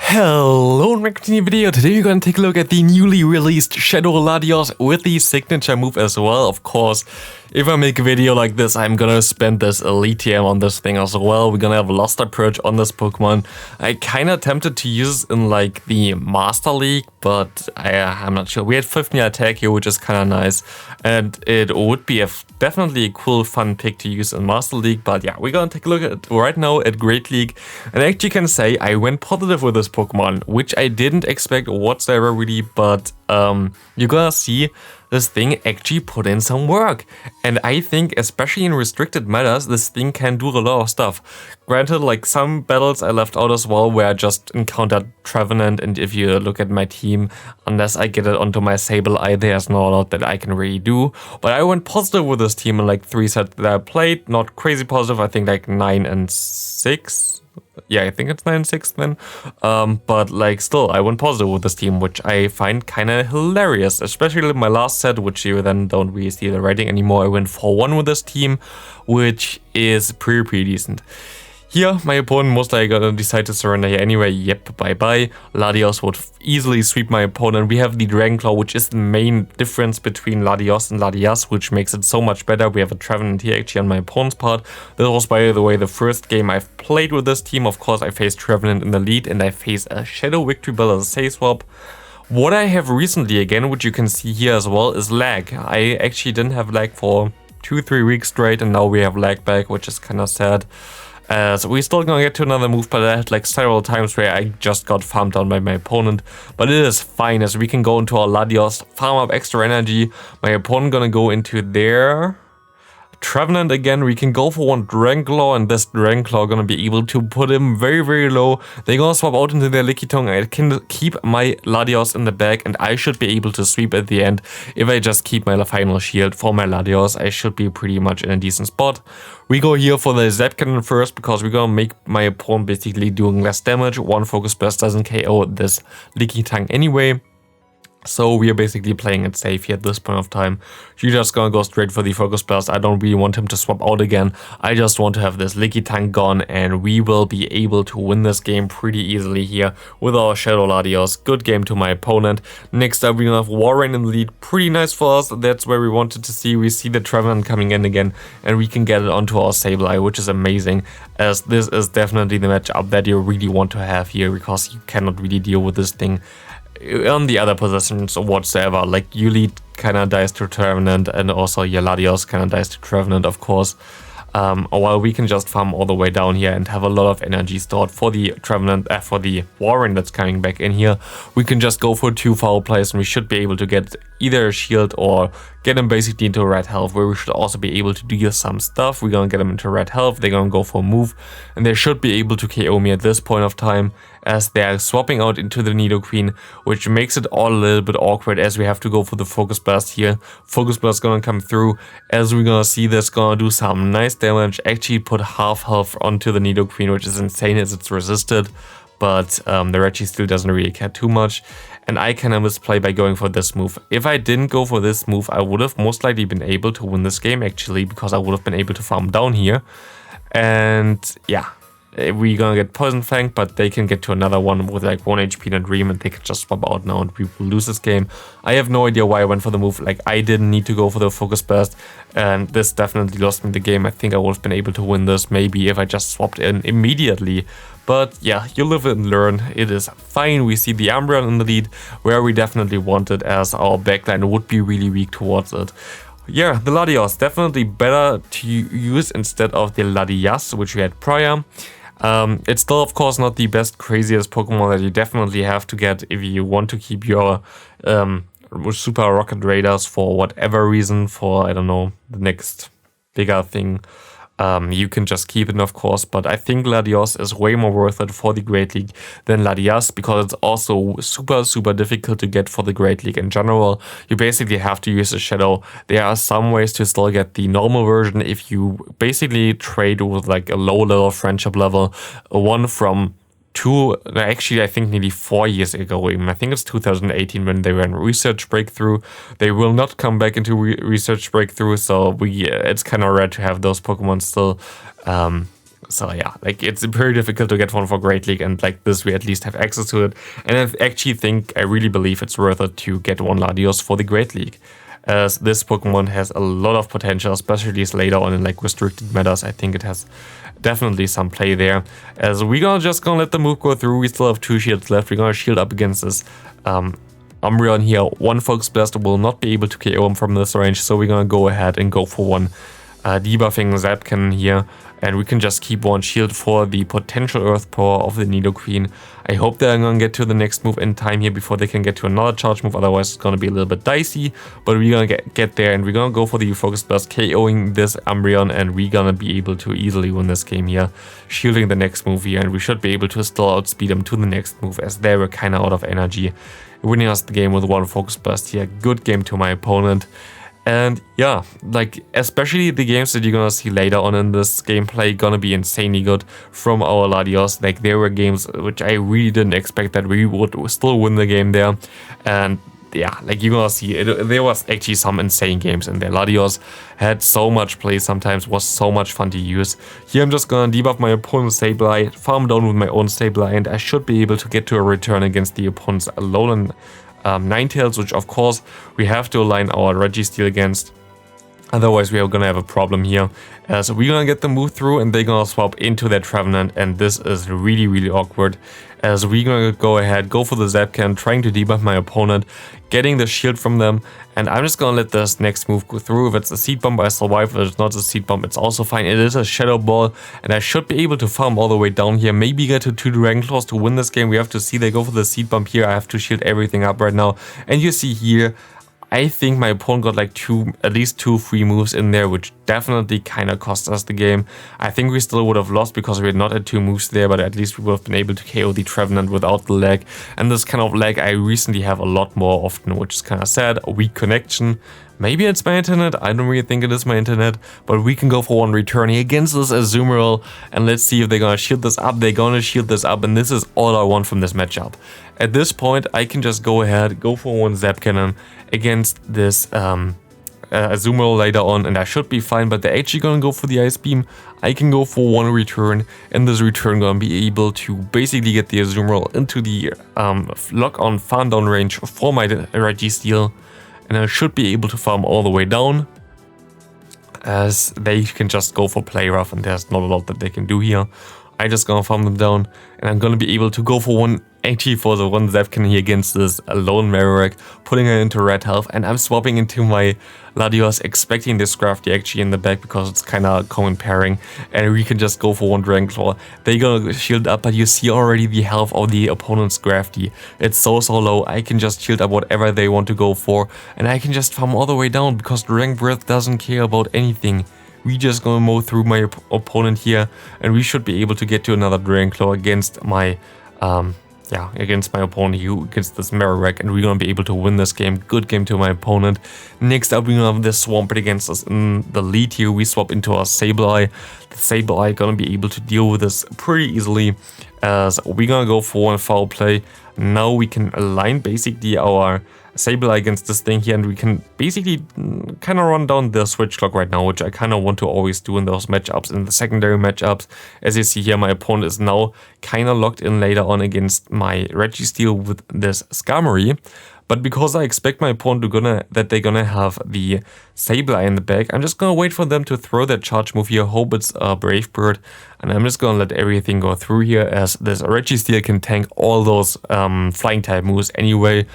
Hello and welcome to a new video. Today we're going to take a look at the newly released Shadow Latios with the signature move as well. Of course, if I make a video like this, I'm gonna spend this Elite TM on this thing as well. We're gonna have Luster Purge on this Pokemon. I kinda tempted to use in like the Master League, but I'm not sure. We had 15 attack here, which is kinda nice. And it would be definitely a cool, fun pick to use in Master League. But yeah, we're gonna take a look at right now at Great League. And I actually can say I went positive with this Pokemon, which I didn't expect whatsoever really, but you're gonna see this thing actually put in some work. And I think, especially in restricted metas, this thing can do a lot of stuff. Granted, like some battles I left out as well where I just encountered Trevenant, and if you look at my team, unless I get it onto my Sableye, there's not a lot that I can really do. But I went positive with this team in like 3 sets that I played. Not crazy positive, I think like 9 and 6. Yeah, I think it's 9 and 6 then. But like still, I went positive with this team, which I find kind of hilarious. Especially my last set, which you then don't really see the rating anymore. I went 4-1 with this team, which is pretty decent. Here, my opponent most likely gonna decide to surrender here anyway. Yep, bye-bye. Latios would easily sweep my opponent. We have the Dragon Claw, which is the main difference between Latios and Latias, which makes it so much better. We have a Trevenant here actually on my opponent's part. This was, by the way, the first game I've played with this team. Of course, I faced Trevenant in the lead, and I face a Shadow Victory Bell as a save swap. What I have recently, again, which you can see here as well, is lag. I actually didn't have lag for 2-3 weeks straight, and now we have lag back, which is kind of sad. So we're still gonna get to another move, but I had like several times where I just got farmed down by my opponent. But it is fine, as we can go into our Latios, farm up extra energy. My opponent gonna go into their Trevenant again. We can go for one Dragon Claw, and this Dragon Claw gonna be able to put him very low. They're gonna swap out into their Lickitung. I can keep my Latios in the back, and I should be able to sweep at the end. If I just keep my final shield for my Latios, I should be pretty much in a decent spot. We go here for the Zap Cannon first, because we're gonna make my opponent basically doing less damage. One Focus Burst doesn't KO this Lickitung anyway. So we are basically playing it safe here at this point of time. You're just gonna go straight for the Focus Burst. I don't really want him to swap out again. I just want to have this Lickitung gone, and we will be able to win this game pretty easily here with our Shadow Latios. Good game to my opponent. Next up, we're gonna have Warrain in the lead. Pretty nice for us. That's where we wanted to see. We see the Trevenant coming in again, and we can get it onto our Sableye, which is amazing, as this is definitely the matchup that you really want to have here, because you cannot really deal with this thing on the other positions whatsoever. Like Yuli kinda dies to Trevenant, and also your Latios kinda dies to Trevenant, of course. While we can just farm all the way down here and have a lot of energy stored for the Trevenant, for the Warren that's coming back in here. We can just go for 2 foul plays, and we should be able to get either a shield or get him basically into red health, where we should also be able to do some stuff. We're gonna get him into red health, they're gonna go for a move, and they should be able to KO me at this point of time, as they are swapping out into the Nidoqueen, which makes it all a little bit awkward, as we have to go for the Focus Blast here. Focus Blast gonna come through, as we're gonna see this gonna do some nice damage, actually put half health onto the Nidoqueen, which is insane as it's resisted, but the Reggie still doesn't really care too much. And I kinda misplay by going for this move. If I didn't go for this move, I would have most likely been able to win this game actually, because I would have been able to farm down here. And yeah, we're gonna get Poison Fang, but they can get to another one with like 1 HP and a Dream, and they can just swap out now, and we will lose this game. I have no idea why I went for the move. Like, I didn't need to go for the Focus Burst, and this definitely lost me the game. I think I would have been able to win this maybe if I just swapped in immediately. But yeah, you live and learn. It is fine. We see the Umbreon in the lead, where we definitely want it, as our backline would be really weak towards it. Yeah, the Latios, definitely better to use instead of the Latias, which we had prior. It's still, of course, not the best, craziest Pokemon that you definitely have to get if you want to keep your Super Rocket Raiders for whatever reason, for, I don't know, the next bigger thing. You can just keep it, of course, but I think Latios is way more worth it for the Great League than Latias, because it's also super difficult to get for the Great League in general. You basically have to use a Shadow. There are some ways to still get the normal version if you basically trade with like a low level friendship level, one from actually I think nearly 4 years ago even. I think it's 2018 when they were in Research Breakthrough. They will not come back into Research Breakthrough, so it's kind of rare to have those Pokemon still So yeah, like it's very difficult to get one for Great League, and like this we at least have access to it. And I actually I really believe it's worth it to get one Latios for the Great League, as this Pokemon has a lot of potential, especially later on in like restricted metas. I think it has definitely some play there. As we're just gonna let the move go through. We still have 2 shields left. We're gonna shield up against this Umbreon here. One Focus Blast will not be able to KO him from this range, so we're gonna go ahead and go for one debuffing Zap Cannon here, and we can just keep one shield for the potential Earth Power of the Nidoqueen. I hope they're gonna get to the next move in time here before they can get to another charge move, otherwise it's gonna be a little bit dicey, but we're gonna get there, and we're gonna go for the Focus Blast, KOing this Umbreon, and we're gonna be able to easily win this game here, shielding the next move here, and we should be able to still outspeed them to the next move, as they were kinda out of energy, winning us the game with one Focus Blast here. Good game to my opponent. And yeah, like especially the games that you're gonna see later on in this gameplay gonna be insanely good from our Latios. Like there were games which I really didn't expect that we would still win the game there. And yeah, like you're gonna see there was actually some insane games in there. Latios had so much play, sometimes was so much fun to use. Here I'm just gonna debuff my opponent's Sableye, farm down with my own Sableye, and I should be able to get to a return against the opponent's Alolan Ninetales, which of course we have to align our Registeel against, otherwise we are gonna have a problem here. So we're gonna get the move through, and they're gonna swap into their Trevenant, and this is really awkward, as we're gonna go ahead, go for the Zap Cannon, trying to debuff my opponent, getting the shield from them, and I'm just gonna let this next move go through. If it's a Seed Bomb, I survive. If it's not a Seed Bomb, it's also fine. It is a Shadow Ball, and I should be able to farm all the way down here, maybe get to 2 Dragon Claws to win this game. We have to see. They go for the Seed Bomb here. I have to shield everything up right now, and you see here, I think my opponent got like at least two free moves in there, which definitely kind of cost us the game. I think we still would have lost because we had not had 2 moves there, but at least we would have been able to KO the Trevenant without the lag. And this kind of lag I recently have a lot more often, which is kind of sad. A weak connection. Maybe it's my internet, I don't really think it is my internet, but we can go for one return here against this Azumarill, and let's see if they're gonna shield this up. They're gonna shield this up, and this is all I want from this matchup. At this point, I can just go ahead, go for one Zap Cannon against this Azumarill later on, and I should be fine, but they're actually gonna go for the Ice Beam. I can go for one return, and this return gonna be able to basically get the Azumarill into the lock-on farm down range for my Registeel. And I should be able to farm all the way down, as they can just go for play rough, and there's not a lot that they can do here. I just gonna farm them down, and I'm gonna be able to go for one, actually for the one Zap Cannon here against this Lone Marowak, putting her into red health, and I'm swapping into my Latios, expecting this Scrafty actually in the back because it's kind of common pairing, and we can just go for one Dragon Claw. They gonna shield up, but you see already the health of the opponent's Scrafty. It's so low. I can just shield up whatever they want to go for, and I can just farm all the way down because Dragon Breath doesn't care about anything. We just gonna mow through my opponent here, and we should be able to get to another Dragon Claw against my against my opponent here, against this Marowak, and we're gonna be able to win this game. Good game to my opponent. Next up, we're gonna have this Swampert against us in the lead here. We swap into our Sableye. The Sableye gonna be able to deal with this pretty easily, as we're gonna go for one foul play. Now we can align basically our Sableye against this thing here, and we can basically kind of run down the switch clock right now, which I kind of want to always do in those matchups, in the secondary matchups. As you see here, my opponent is now kind of locked in later on against my Registeel with this Skarmory. But because I expect my opponent that they're gonna have the Sableye in the back, I'm just gonna wait for them to throw that charge move here, hope it's a Brave Bird, and I'm just gonna let everything go through here, as this Registeel can tank all those flying type moves anyway.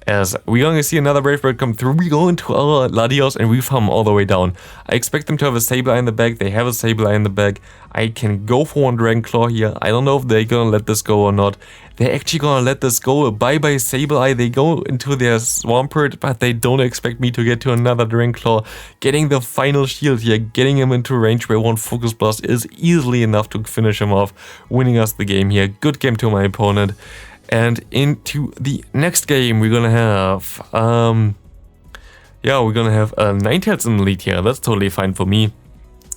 As we're gonna see another Brave Bird come through, we go into our Latios and we farm all the way down. I expect them to have a Sableye in the back. They have a Sableye in the back. I can go for one Dragon Claw here. I don't know if they're gonna let this go or not. They're actually gonna let this go. Bye-bye Sableye. They go into their Swampert, but they don't expect me to get to another Dragon Claw. Getting the final shield here, getting him into range where one Focus Blast is easily enough to finish him off, winning us the game here. Good game to my opponent. And into the next game, we're gonna have, we're gonna have Ninetales in the lead here. That's totally fine for me,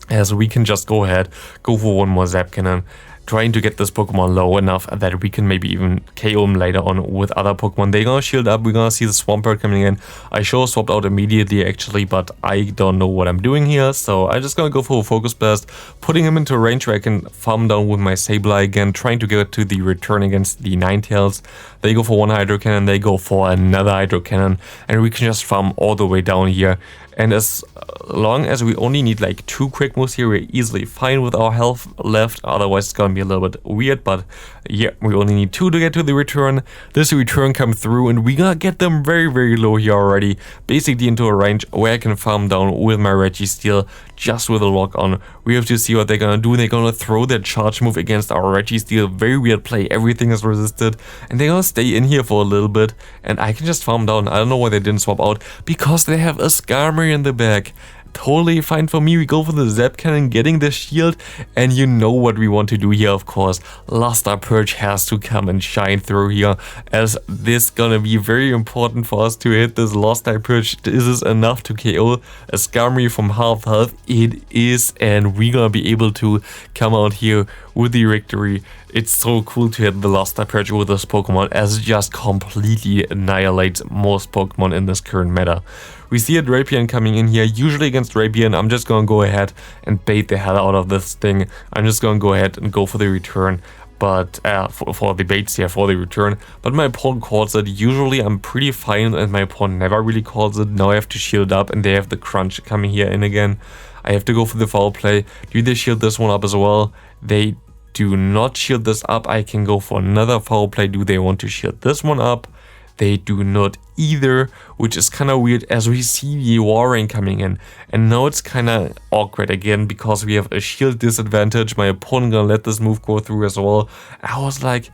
as we can just go ahead, go for one more Zap Cannon, trying to get this Pokemon low enough that we can maybe even KO him later on with other Pokemon. They're gonna shield up, we're gonna see the Swampert coming in. I sure swapped out immediately actually, but I don't know what I'm doing here, so I'm just gonna go for a Focus Blast, putting him into range where I can farm down with my Sableye again, trying to get to the return against the Ninetales. They go for one Hydro Cannon, they go for another Hydro Cannon, and we can just farm all the way down here. And as long as we only need like 2 quick moves here, we're easily fine with our health left. Otherwise it's gonna be a little bit weird, but yeah, we only need 2 to get to the return. This return come through and we gotta get them very low here already. Basically into a range where I can farm down with my Registeel just with a lock on. We have to see what they're gonna do. They're gonna throw their charge move against our Registeel. Very weird play, everything is resisted. And they're gonna stay in here for a little bit. And I can just farm down. I don't know why they didn't swap out. Because they have a Skarmory in the back. Totally fine for me. We go for the Zap Cannon, getting the shield, and you know what we want to do here, of course. Luster Purge has to come and shine through here, as this gonna be very important for us to hit this Luster Purge. Is this enough to KO a Skarmory from half health? It is, and we're gonna be able to come out here with the victory. It's so cool to hit the Luster Purge with this Pokemon, as it just completely annihilates most Pokemon in this current meta. We see a Drapion coming in here. Usually against Drapion, I'm just gonna go ahead and bait the hell out of this thing. I'm just gonna go ahead and go for the return, but for the baits here, for the return. But my opponent calls it. Usually I'm pretty fine and my opponent never really calls it. Now I have to shield up and they have the crunch coming here in again. I have to go for the foul play. Do they shield this one up as well? They do not shield this up. I can go for another foul play. Do they want to shield this one up? They do not either, which is kind of weird as we see the Warring coming in. And now it's kind of awkward again because we have a shield disadvantage. My opponent gonna let this move go through as well. I was like,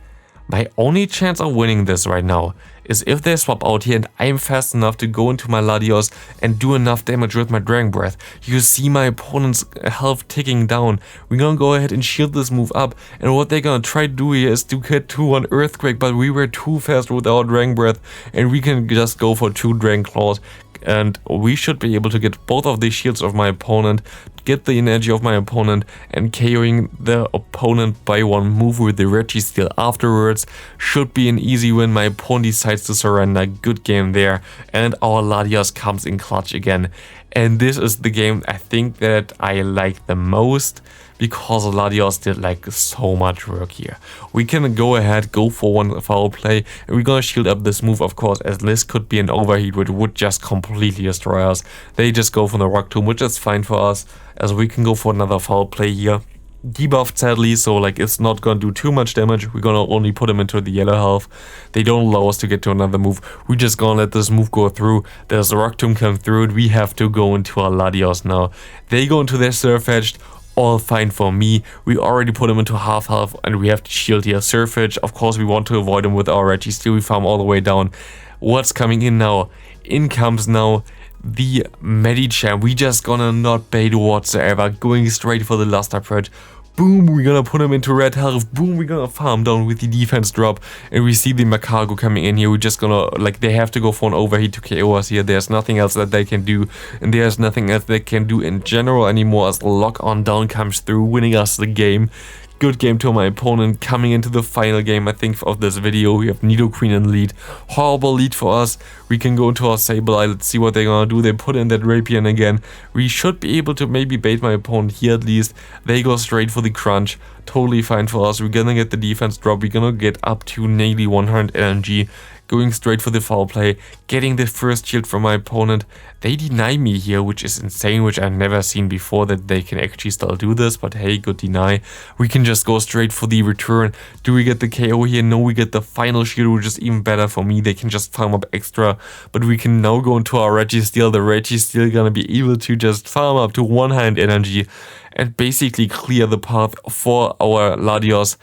my only chance of winning this right now is if they swap out here and I'm fast enough to go into my Latios and do enough damage with my Dragon Breath. You see my opponent's health ticking down. We're gonna go ahead and shield this move up, and what they're gonna try to do here is to get to an Earthquake, but we were too fast with our Dragon Breath and we can just go for 2 Dragon Claws. And we should be able to get both of the shields of my opponent, get the energy of my opponent, and KOing the opponent by 1 move with the Registeel afterwards. Should be an easy win. My opponent decides to surrender. Good game there. And our Latios comes in clutch again. And this is the game I think that I like the most, because Latios did like so much work here. We can go ahead, go for 1 foul play, and we're gonna shield up this move, of course, as this could be an overheat which would just completely destroy us. They just go for the Rock Tomb, which is fine for us, as we can go for another foul play here. Debuffed sadly, so like it's not gonna do too much damage. We're gonna only put him into the yellow health. They don't allow us to get to another move. We're just gonna let this move go through. There's a Rock Tomb come through and we have to go into our Latios now. They go into their Surfetched. All fine for me. We already put him into half health and we have to shield here. Surfetch, of course we want to avoid him with our Registeel. We farm all the way down. What's coming in now? In comes now the Medicham. We just gonna not bait whatsoever. Going straight for the Luster Purge. Boom, we're gonna put him into red health. Boom, we're gonna farm down with the defense drop. And we see the Macago coming in here. We're just gonna, like, they have to go for an overheat to KO us here. There's nothing else that they can do. And there's nothing else they can do in general anymore, as the lock on down comes through, winning us the game. Good game to my opponent. Coming into the final game, I think, of this video. We have Nidoqueen in lead. Horrible lead for us. We can go into our Sableye. Let's see what they're gonna do. They put in that Drapion again. We should be able to maybe bait my opponent here at least. They go straight for the crunch. Totally fine for us. We're gonna get the defense drop. We're gonna get up to nearly 100 LNG. Going straight for the foul play, getting the first shield from my opponent. They deny me here, which is insane, which I've never seen before, that they can actually still do this, but hey, good deny. We can just go straight for the return. Do we get the KO here? No, we get the final shield, which is even better for me. They can just farm up extra, but we can now go into our Registeel. The Registeel gonna be able to just farm up to 100 energy and basically clear the path for our Latios.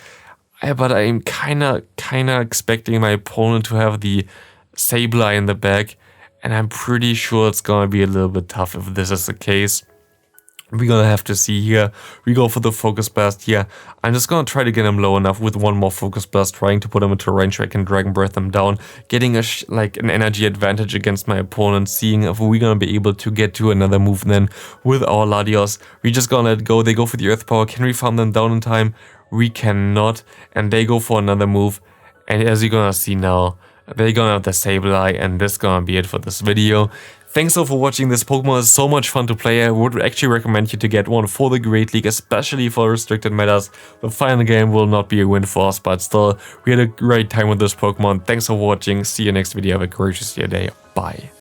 But I'm kinda expecting my opponent to have the Sableye in the back, and I'm pretty sure it's gonna be a little bit tough if this is the case. We're gonna have to see here. We go for the Focus Blast here. I'm just gonna try to get him low enough with 1 more Focus Blast, trying to put him into range where I can Dragon Breath him down, getting like an energy advantage against my opponent, seeing if we're gonna be able to get to another move then with our Latios. We're just gonna let go. They go for the Earth Power. Can we farm them down in time? we cannot, and they go for another move, and as you're gonna see now, they're gonna have the Sableye, and this is gonna be it for this video. Thanks all for watching. This Pokemon is so much fun to play. I would actually recommend you to get one for the Great League, especially for restricted metas. The final game will not be a win for us, but still, we had a great time with this Pokemon. Thanks for watching. See you next video. Have a gorgeous day. Bye.